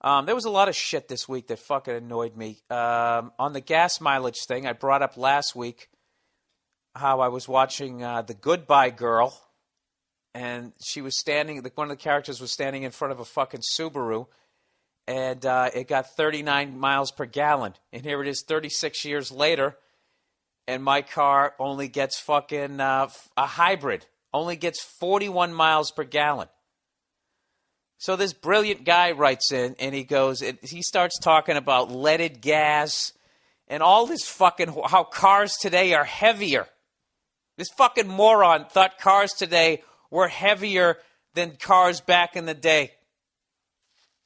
There was a lot of shit this week that fucking annoyed me. On the gas mileage thing, I brought up last week how I was watching The Goodbye Girl, and she was standing, one of the characters was standing in front of a fucking Subaru, and it got 39 miles per gallon. And here it is 36 years later, and my car only gets fucking, a hybrid, only gets 41 miles per gallon. So this brilliant guy writes in, and he starts talking about leaded gas and all this fucking, how cars today are heavier. This fucking moron thought cars today were heavier than cars back in the day.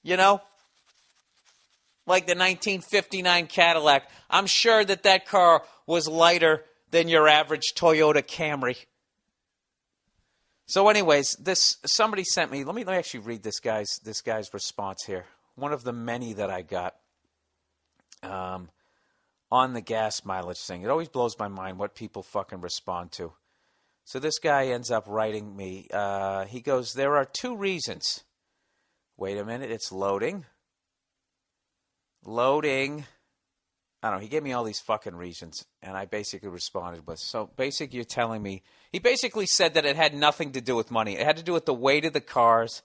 You know? Like the 1959 Cadillac. I'm sure that car was lighter than your average Toyota Camry. So anyways, somebody sent me, let me actually read this guy's response here. One of the many that I got on the gas mileage thing. It always blows my mind what people fucking respond to. So this guy ends up writing me. He goes, there are two reasons. Wait a minute, it's loading. Loading. I don't know, he gave me all these fucking reasons, and I basically responded with, so basically you're telling me, he basically said that it had nothing to do with money. It had to do with the weight of the cars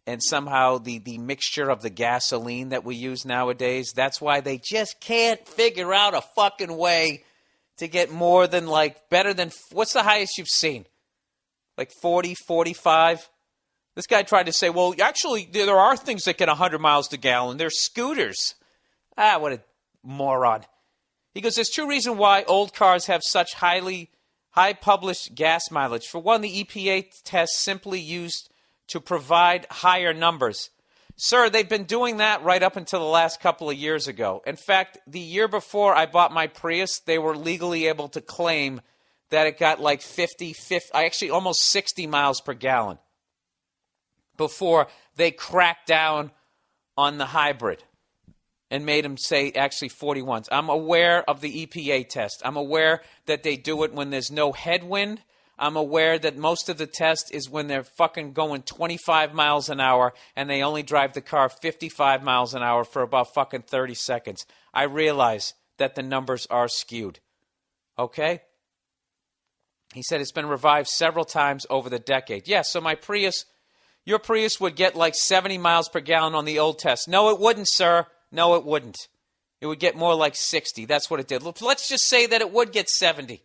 and somehow the mixture of the gasoline that we use nowadays. That's why they just can't figure out a fucking way to get more than, better than, what's the highest you've seen? Like 40, 45? This guy tried to say, well, actually, there are things that get 100 miles to gallon. They're scooters. Ah, what a moron. He goes, there's two reasons why old cars have such high published gas mileage. For one, the EPA test simply used to provide higher numbers. Sir, they've been doing that right up until the last couple of years ago. In fact, the year before I bought my Prius, they were legally able to claim that it got like 50, actually almost 60 miles per gallon before they cracked down on the hybrid and made them say actually 41s. I'm aware of the EPA test. I'm aware that they do it when there's no headwind. I'm aware that most of the test is when they're fucking going 25 miles an hour and they only drive the car 55 miles an hour for about fucking 30 seconds. I realize that the numbers are skewed. Okay? He said it's been revived several times over the decade. Yeah, so my Prius, your Prius would get like 70 miles per gallon on the old test. No, it wouldn't, sir. No, it wouldn't. It would get more like 60. That's what it did. Let's just say that it would get 70.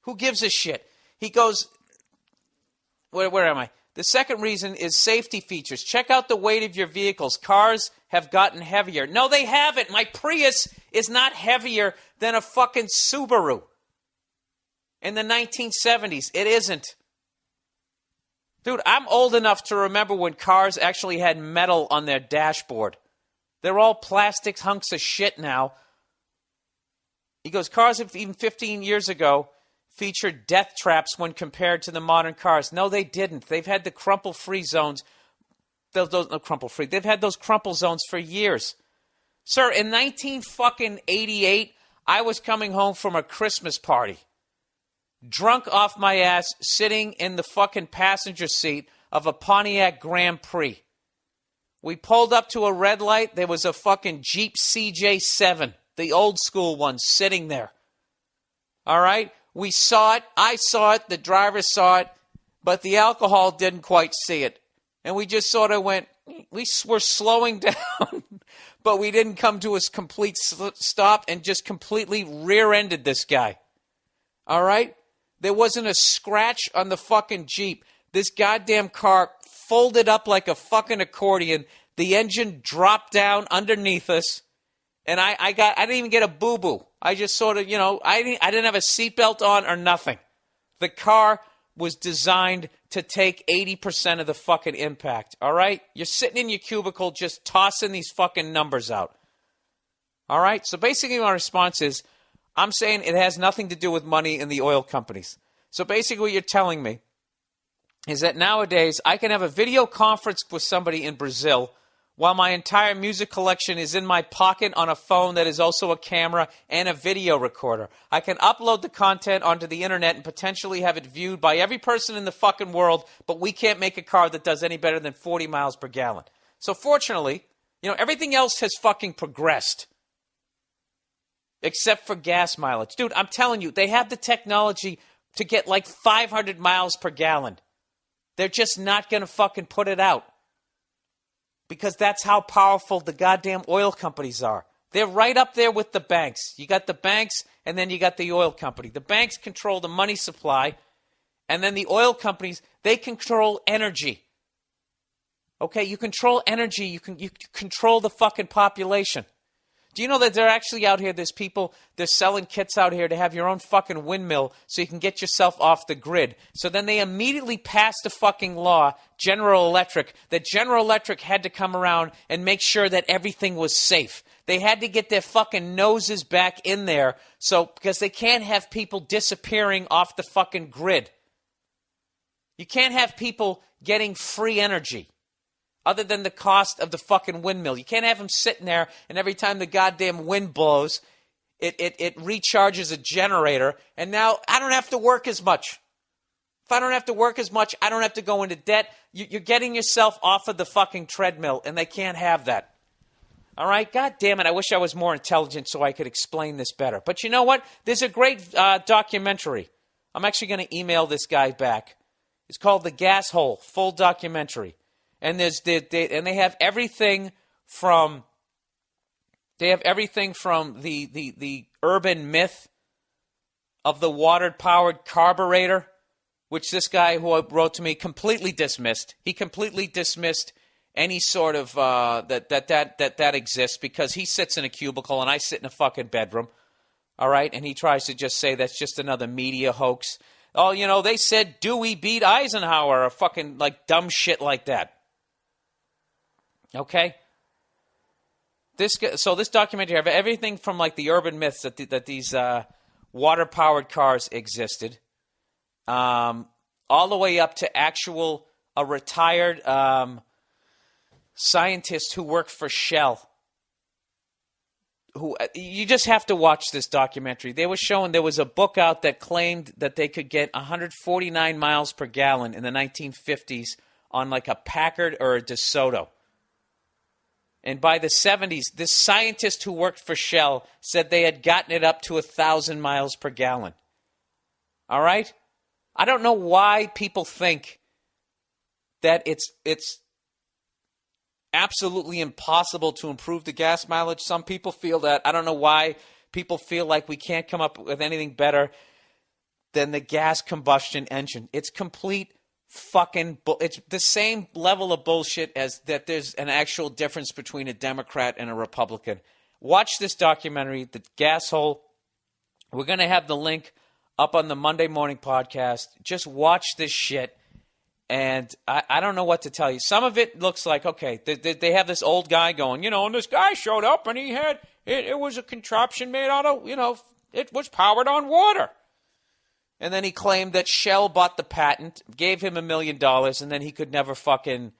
Who gives a shit? He goes, where am I? The second reason is safety features. Check out the weight of your vehicles. Cars have gotten heavier. No, they haven't. My Prius is not heavier than a fucking Subaru. In the 1970s, it isn't. Dude, I'm old enough to remember when cars actually had metal on their dashboard. They're all plastic hunks of shit now. He goes, cars even 15 years ago featured death traps when compared to the modern cars. No, they didn't. They've had the crumple-free zones. They've had those crumple zones for years. Sir, in 1988, I was coming home from a Christmas party, drunk off my ass, sitting in the fucking passenger seat of a Pontiac Grand Prix. We pulled up to a red light. There was a fucking Jeep CJ7, the old school one, sitting there. All right? We saw it. I saw it. The driver saw it. But the alcohol didn't quite see it. And we just sort of went, we were slowing down, but we didn't come to a complete stop and just completely rear-ended this guy. All right? There wasn't a scratch on the fucking Jeep. This goddamn car folded up like a fucking accordion. The engine dropped down underneath us. And I didn't even get a boo-boo. I just sort of, I didn't have a seatbelt on or nothing. The car was designed to take 80% of the fucking impact, all right? You're sitting in your cubicle just tossing these fucking numbers out. All right? So basically my response is, I'm saying it has nothing to do with money in the oil companies. So basically what you're telling me is that nowadays I can have a video conference with somebody in Brazil while my entire music collection is in my pocket on a phone that is also a camera and a video recorder. I can upload the content onto the internet and potentially have it viewed by every person in the fucking world, but we can't make a car that does any better than 40 miles per gallon. So fortunately, Everything else has fucking progressed. Except for gas mileage. Dude, I'm telling you, they have the technology to get like 500 miles per gallon. They're just not going to fucking put it out. Because that's how powerful the goddamn oil companies are. They're right up there with the banks. You got the banks, and then you got the oil company. The banks control the money supply, and then the oil companies, they control energy. Okay, you control energy, you control the fucking population. Do you know that they're actually out here, there's people, they're selling kits out here to have your own fucking windmill so you can get yourself off the grid. So then they immediately passed a fucking law, General Electric, that General Electric had to come around and make sure that everything was safe. They had to get their fucking noses back in there because they can't have people disappearing off the fucking grid. You can't have people getting free energy. Other than the cost of the fucking windmill. You can't have them sitting there and every time the goddamn wind blows, it recharges a generator and now I don't have to work as much. If I don't have to work as much, I don't have to go into debt. You're getting yourself off of the fucking treadmill and they can't have that. All right? God damn it, I wish I was more intelligent so I could explain this better. But you know what? There's a great documentary. I'm actually going to email this guy back. It's called The Gas Hole, full documentary. And they have everything from the urban myth of the water-powered carburetor, which this guy who wrote to me completely dismissed. He completely dismissed any sort of that exists because he sits in a cubicle and I sit in a fucking bedroom. All right, and he tries to just say that's just another media hoax. Oh, they said Dewey beat Eisenhower or fucking like dumb shit like that. Okay? This documentary have everything from like the urban myths that these water-powered cars existed, all the way up to a retired scientist who worked for Shell. You just have to watch this documentary. They were showing there was a book out that claimed that they could get 149 miles per gallon in the 1950s on like a Packard or a DeSoto. And by the 70s, this scientist who worked for Shell said they had gotten it up to 1,000 miles per gallon. All right? I don't know why people think that it's absolutely impossible to improve the gas mileage. Some people feel that. I don't know why people feel like we can't come up with anything better than the gas combustion engine. It's complete fucking it's the same level of bullshit as that there's an actual difference between a Democrat and a Republican. Watch this documentary, The Gas Hole. We're going to have the link up on the Monday morning podcast. Just watch this shit. And I don't know what to tell you. Some of it looks like, okay, they have this old guy going, and this guy showed up and he had, it was a contraption made out of, it was powered on water. And then he claimed that Shell bought the patent, gave him $1 million, and then he could never fucking,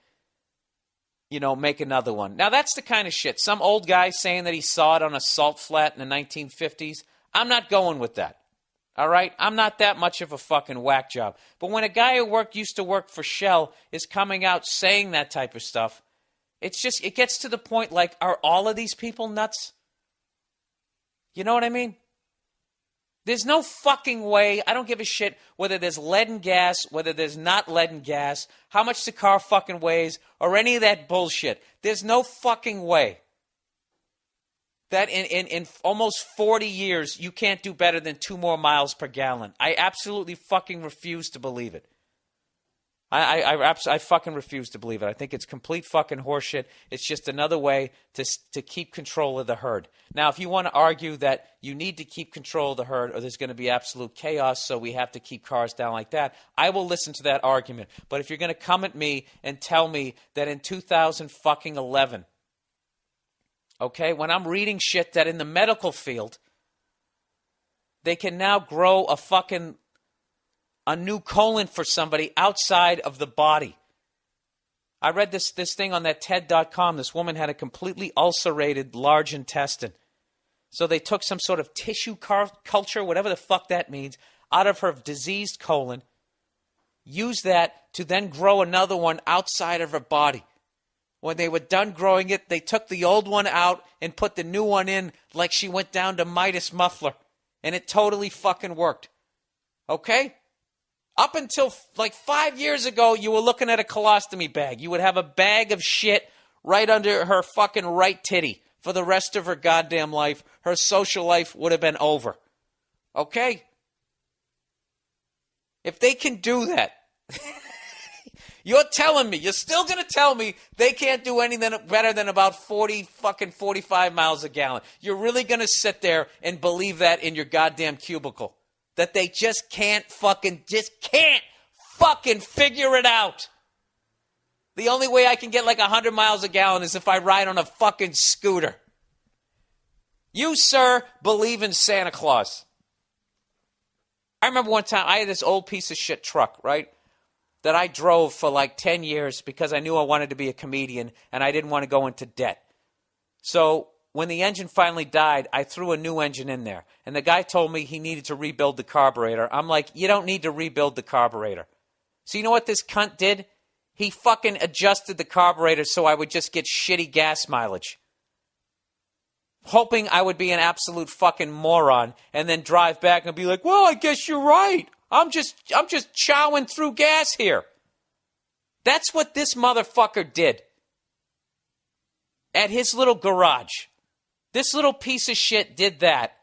make another one. Now, that's the kind of shit. Some old guy saying that he saw it on a salt flat in the 1950s. I'm not going with that. All right? I'm not that much of a fucking whack job. But when a guy who used to work for Shell is coming out saying that type of stuff, it gets to the point like, are all of these people nuts? You know what I mean? There's no fucking way, I don't give a shit whether there's lead in gas, whether there's not lead in gas, how much the car fucking weighs, or any of that bullshit. There's no fucking way that in almost 40 years you can't do better than 2 more miles per gallon. I absolutely fucking refuse to believe it. I fucking refuse to believe it. I think it's complete fucking horseshit. It's just another way to keep control of the herd. Now, if you want to argue that you need to keep control of the herd or there's going to be absolute chaos, so we have to keep cars down like that, I will listen to that argument. But if you're going to come at me and tell me that in 2011, okay, when I'm reading shit that in the medical field, they can now grow a new colon for somebody outside of the body. I read this thing on that TED.com. This woman had a completely ulcerated large intestine. So they took some sort of tissue culture, whatever the fuck that means, out of her diseased colon, used that to then grow another one outside of her body. when they were done growing it, they took the old one out and put the new one in like she went down to Midas Muffler. And it totally fucking worked. Okay? Up until like 5 years ago, you were looking at a colostomy bag. You would have a bag of shit right under her fucking right titty for the rest of her goddamn life. Her social life would have been over. Okay? If they can do that, you're telling me, you're still going to tell me they can't do anything better than about 45 miles a gallon. You're really going to sit there and believe that in your goddamn cubicle. That they just can't fucking figure it out. The only way I can get like 100 miles a gallon is if I ride on a fucking scooter. You, sir, believe in Santa Claus. I remember one time I had this old piece of shit truck, right, that I drove for like 10 years because I knew I wanted to be a comedian and I didn't want to go into debt. So when the engine finally died, I threw a new engine in there. And the guy told me he needed to rebuild the carburetor. I'm like, you don't need to rebuild the carburetor. So you know what this cunt did? He fucking adjusted the carburetor so I would just get shitty gas mileage. Hoping I would be an absolute fucking moron and then drive back and be like, well, I guess you're right. I'm just chowing through gas here. That's what this motherfucker did at his little garage. This little piece of shit did that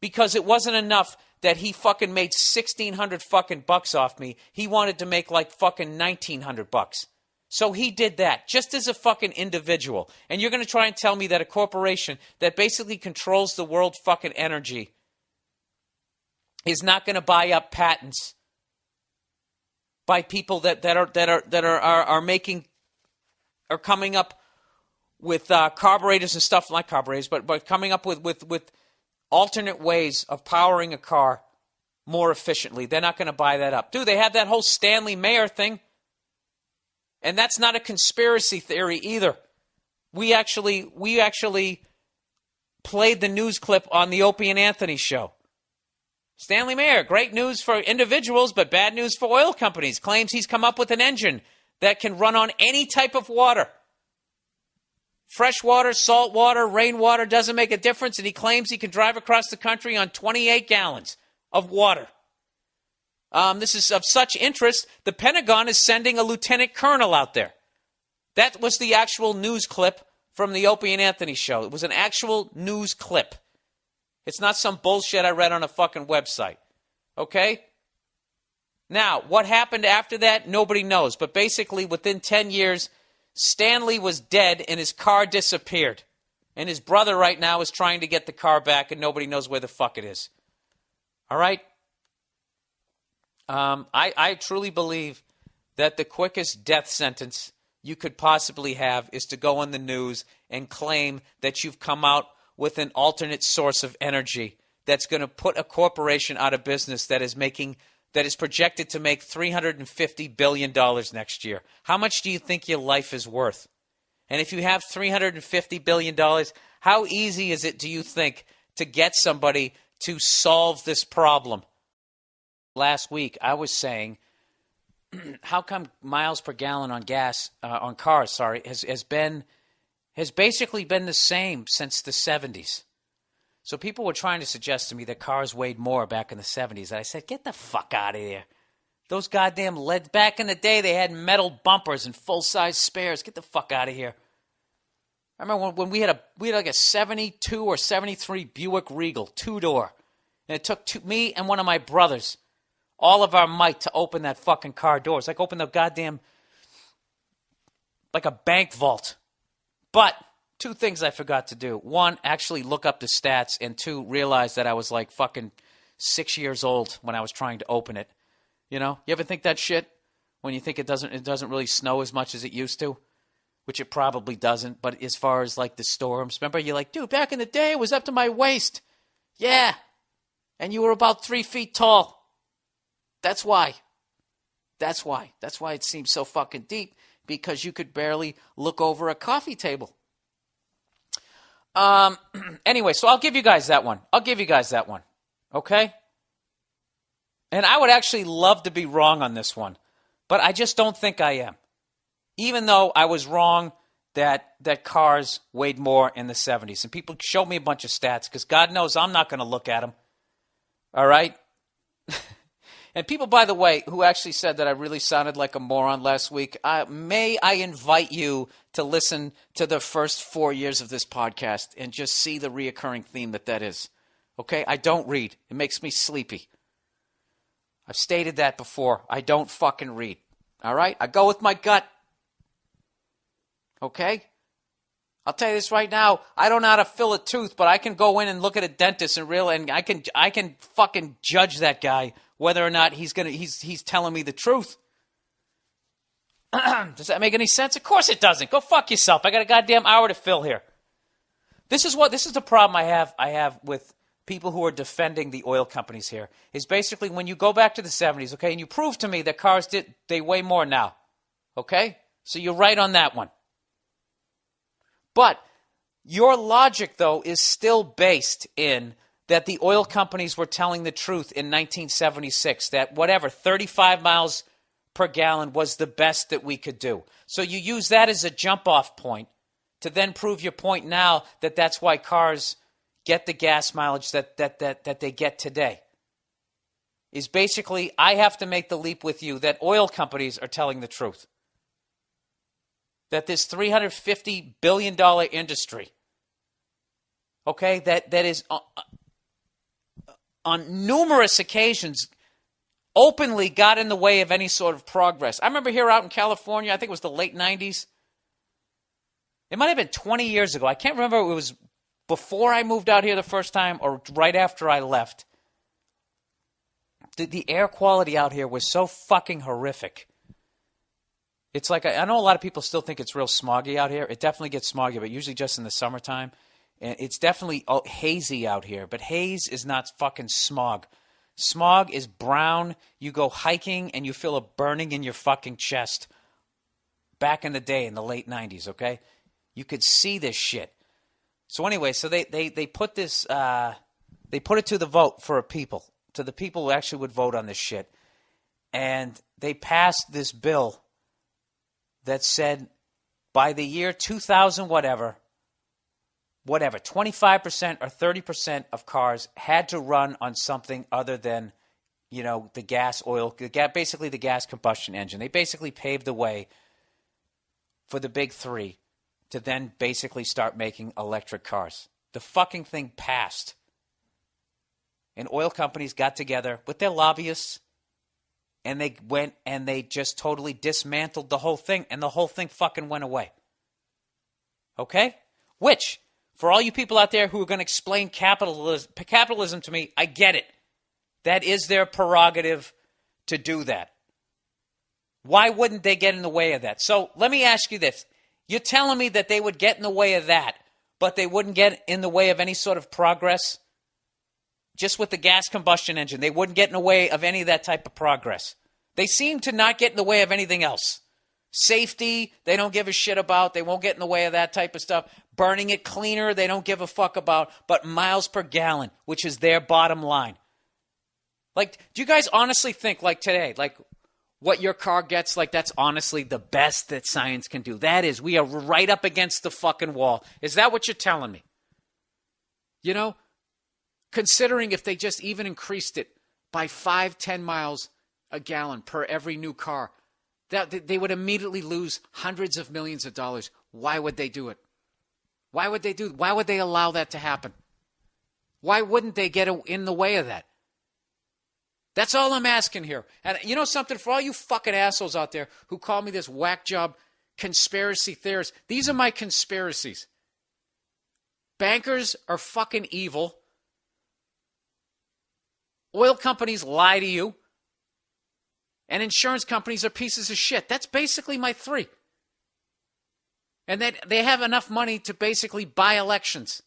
because it wasn't enough that he fucking made $1,600 fucking bucks off me. He wanted to make like fucking $1,900. So he did that just as a fucking individual. And you're going to try and tell me that a corporation that basically controls the world's fucking energy is not going to buy up patents by people that are coming up with carburetors and stuff, like carburetors, but coming up with alternate ways of powering a car more efficiently. They're not going to buy that up. Dude, they had that whole Stanley Mayer thing. And that's not a conspiracy theory either. We actually played the news clip on the Opie and Anthony show. Stanley Mayer, great news for individuals, but bad news for oil companies. Claims he's come up with an engine that can run on any type of water. Fresh water, salt water, rainwater, doesn't make a difference. And he claims he can drive across the country on 28 gallons of water. This is of such interest, the Pentagon is sending a lieutenant colonel out there. That was the actual news clip from the Opie and Anthony show. It was an actual news clip. It's not some bullshit I read on a fucking website. Okay? Now, what happened after that, nobody knows. But basically, within 10 years, Stanley was dead and his car disappeared. And his brother right now is trying to get the car back and nobody knows where the fuck it is. All right? I truly believe that the quickest death sentence you could possibly have is to go on the news and claim that you've come out with an alternate source of energy that's going to put a corporation out of business that is projected to make $350 billion next year. How much do you think your life is worth? And if you have $350 billion, how easy is it, do you think, to get somebody to solve this problem? Last week, I was saying, how come miles per gallon on cars has basically been the same since the 70s? So people were trying to suggest to me that cars weighed more back in the 70s. And I said, get the fuck out of here. Those goddamn lead, back in the day, they had metal bumpers and full-size spares. Get the fuck out of here. I remember when we had like a 72 or 73 Buick Regal, two-door. And it took me and one of my brothers all of our might to open that fucking car door. It's like open the goddamn, like a bank vault. But two things I forgot to do. One, actually look up the stats. And two, realize that I was like fucking 6 years old when I was trying to open it. You know? You ever think that shit? When you think it doesn't really snow as much as it used to? Which it probably doesn't. But as far as like the storms, remember you're like, dude, back in the day it was up to my waist. Yeah. And you were about 3 feet tall. That's why. That's why it seems so fucking deep, because you could barely look over a coffee table. Anyway, so I'll give you guys that one. Okay? And I would actually love to be wrong on this one, but I just don't think I am. Even though I was wrong that cars weighed more in the 70s. And people showed me a bunch of stats because God knows I'm not going to look at them. All right? And people, by the way, who actually said that I really sounded like a moron last week, may I invite you to listen to the first 4 years of this podcast and just see the reoccurring theme that is. Okay? I don't read. It makes me sleepy. I've stated that before. I don't fucking read. All right? I go with my gut. Okay? I'll tell you this right now. I don't know how to fill a tooth, but I can go in and look at a dentist and I can fucking judge that guy whether or not he's telling me the truth. Does that make any sense? Of course it doesn't. Go fuck yourself. I got a goddamn hour to fill here. This is the problem I have with people who are defending the oil companies here. Is basically when you go back to the 70s, okay, and you prove to me that cars they weigh more now. Okay? So you're right on that one. But your logic, though, is still based in that the oil companies were telling the truth in 1976, that 35 miles per gallon was the best that we could do. So you use that as a jump-off point to then prove your point now that that's why cars get the gas mileage that they get today. Is basically, I have to make the leap with you that oil companies are telling the truth. That this $350 billion industry, okay, that is on numerous occasions openly got in the way of any sort of progress. I remember here out in California, I think it was the late 90s. It might have been 20 years ago. I can't remember if it was before I moved out here the first time or right after I left. The air quality out here was so fucking horrific. It's like, I know a lot of people still think it's real smoggy out here. It definitely gets smoggy, but usually just in the summertime. And it's definitely hazy out here, but haze is not fucking smog. Smog is brown. You go hiking and you feel a burning in your fucking chest. Back in the day, in the late 90s, okay? You could see this shit. So anyway, so they put this, they put it to the vote for people, to the people who actually would vote on this shit. And they passed this bill that said by the year 2000 whatever, 25% or 30% of cars had to run on something other than, the gas, oil, basically the gas combustion engine. They basically paved the way for the big three to then basically start making electric cars. The fucking thing passed. And oil companies got together with their lobbyists and they went and they just totally dismantled the whole thing, and the whole thing fucking went away. Okay? Which, for all you people out there who are going to explain capitalism to me, I get it. That is their prerogative to do that. Why wouldn't they get in the way of that? So let me ask you this. You're telling me that they would get in the way of that, but they wouldn't get in the way of any sort of progress? Just with the gas combustion engine, they wouldn't get in the way of any of that type of progress. They seem to not get in the way of anything else. Safety, they don't give a shit about. They won't get in the way of that type of stuff. Burning it cleaner, they don't give a fuck about. But miles per gallon, which is their bottom line. Like, do you guys honestly think, like today, like what your car gets, like that's honestly the best that science can do? That is, we are right up against the fucking wall. Is that what you're telling me? Considering if they just even increased it by 5-10 miles a gallon per every new car, that they would immediately lose hundreds of millions of dollars. Why would they do it? Why would they allow that to happen? Why wouldn't they get in the way of that? That's all I'm asking here. And you know something? For all you fucking assholes out there who call me this whack job conspiracy theorist, these are my conspiracies. Bankers are fucking evil. Oil companies lie to you. And insurance companies are pieces of shit. That's basically my three. And that they have enough money to basically buy elections.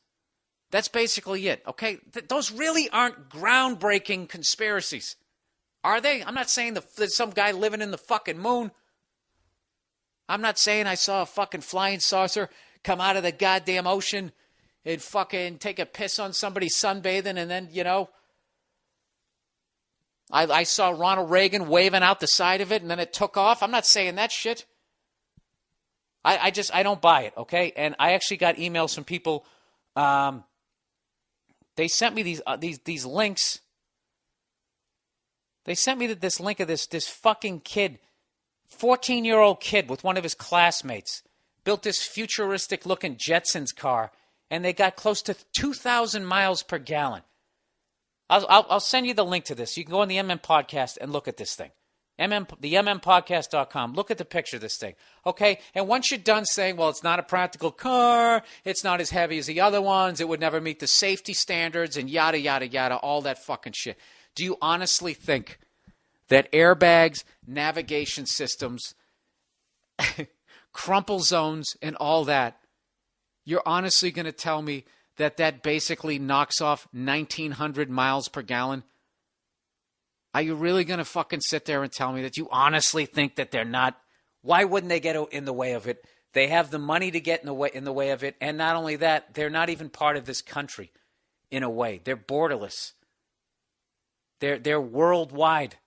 That's basically it, okay? Those really aren't groundbreaking conspiracies. Are they? I'm not saying there's some guy living in the fucking moon. I'm not saying I saw a fucking flying saucer come out of the goddamn ocean and fucking take a piss on somebody sunbathing and then, I saw Ronald Reagan waving out the side of it and then it took off. I'm not saying that shit. I don't buy it, okay? And I actually got emails from people. They sent me these links. They sent me this link of this fucking kid, 14-year-old kid with one of his classmates, built this futuristic-looking Jetsons car, and they got close to 2,000 miles per gallon. I'll send you the link to this. You can go on the MM Podcast and look at this thing. The MMPodcast.com. Look at the picture of this thing. Okay? And once you're done saying, well, it's not a practical car, it's not as heavy as the other ones, it would never meet the safety standards, and yada, yada, yada, all that fucking shit. Do you honestly think that airbags, navigation systems, crumple zones, and all that, you're honestly going to tell me that basically knocks off 1,900 miles per gallon? Are you really going to fucking sit there and tell me that you honestly think that they're not? Why wouldn't they get in the way of it? They have the money to get in the way of it. And not only that, they're not even part of this country in a way. They're borderless. They're worldwide.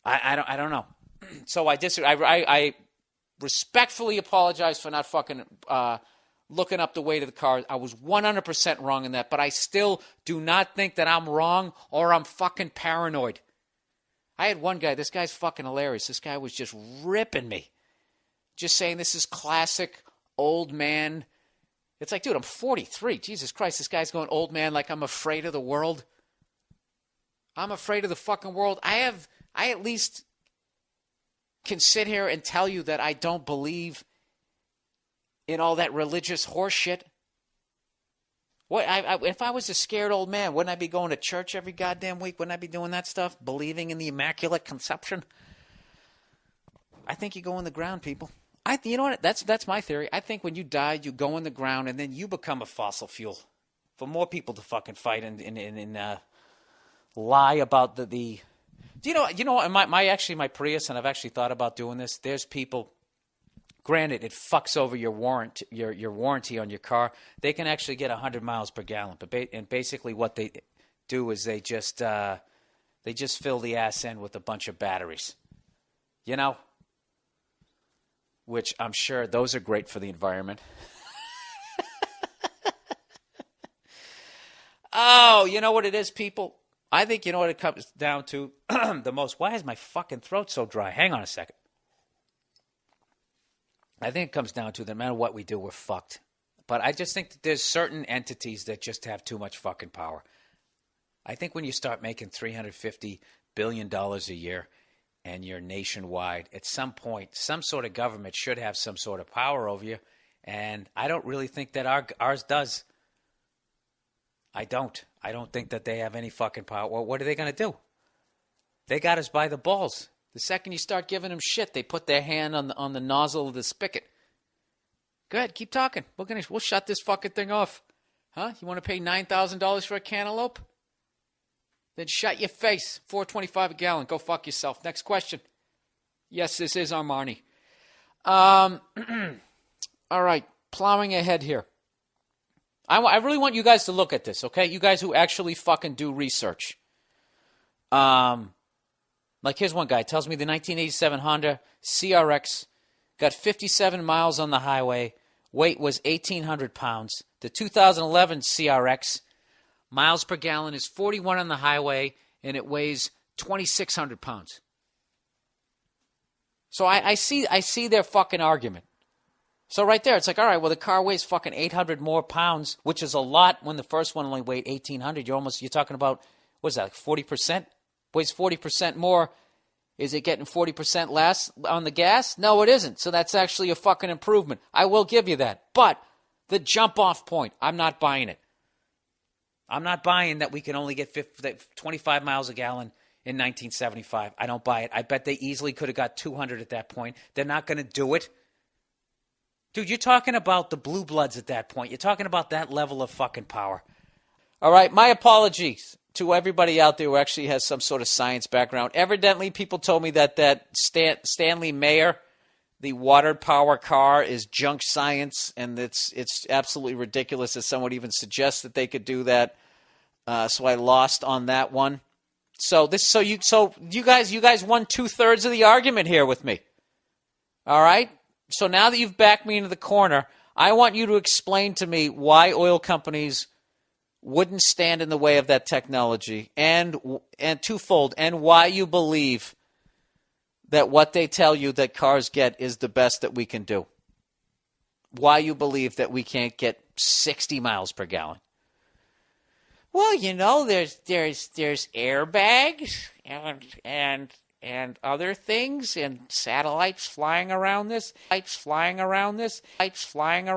I don't know. So I disagree. I respectfully apologize for not fucking looking up the weight of the car. I was 100% wrong in that, but I still do not think that I'm wrong or I'm fucking paranoid. I had one guy, this guy's fucking hilarious. This guy was just ripping me. Just saying this is classic old man. It's like, dude, I'm 43. Jesus Christ, this guy's going old man like I'm afraid of the world. I'm afraid of the fucking world. I at least can sit here and tell you that I don't believe in all that religious horse shit. What if I was a scared old man, wouldn't I be going to church every goddamn week? Wouldn't I be doing that stuff? Believing in the Immaculate Conception? I think you go in the ground, people. You know what? That's my theory. I think when you die, you go in the ground, and then you become a fossil fuel for more people to fucking fight and lie about the. Do you know? My Prius, and I've actually thought about doing this. There's people. Granted, it fucks over your warranty on your car. They can actually get 100 miles per gallon, and basically what they do is they just fill the ass end with a bunch of batteries, you know, which I'm sure those are great for the environment. Oh, you know what it is, people? I think you know what it comes down to the most. Why is my fucking throat so dry? Hang on a second. I think it comes down to no matter what we do, we're fucked. But I just think that there's certain entities that just have too much fucking power. I think when you start making $350 billion a year and you're nationwide, at some point, some sort of government should have some sort of power over you. And I don't really think that ours does. I don't think that they have any fucking power. Well, what are they going to do? They got us by the balls. The second you start giving them shit, they put their hand on the nozzle of the spigot. Go ahead, keep talking. We'll shut this fucking thing off. Huh? You want to pay $9,000 for a cantaloupe? Then shut your face. $4.25 a gallon. Go fuck yourself. Next question. Yes, this is Armani. All right, plowing ahead here. I really want you guys to look at this, okay? You guys who actually fucking do research. Like here's one guy tells me the 1987 Honda CRX got 57 miles on the highway. Weight was 1,800 pounds. The 2011 CRX, miles per gallon is 41 on the highway, and it weighs 2,600 pounds. So I see their fucking argument. So right there, it's like, all right, well, the car weighs fucking 800 more pounds, which is a lot when the first one only weighed 1,800. You're talking about, what is that, like 40%? Weighs 40% more. Is it getting 40% less on the gas? No, it isn't. So that's actually a fucking improvement. I will give you that. But the jump-off point, I'm not buying it. I'm not buying that we can only get 25 miles a gallon in 1975. I don't buy it. I bet they easily could have got 200 at that point. They're not going to do it. Dude, you're talking about the blue bloods at that point. You're talking about that level of fucking power. All right, my apologies to everybody out there who actually has some sort of science background. Evidently, people told me that Stanley Mayer, the water power car, is junk science, and it's absolutely ridiculous that someone even suggests that they could do that. So I lost on that one. So you guys won 2/3 of the argument here with me. All right? So now that you've backed me into the corner, I want you to explain to me why oil companies wouldn't stand in the way of that technology, and twofold, and why you believe that what they tell you that cars get is the best that we can do. Why you believe that we can't get 60 miles per gallon. Well, there's airbags and other things and satellites flying around this, lights flying around this, lights flying around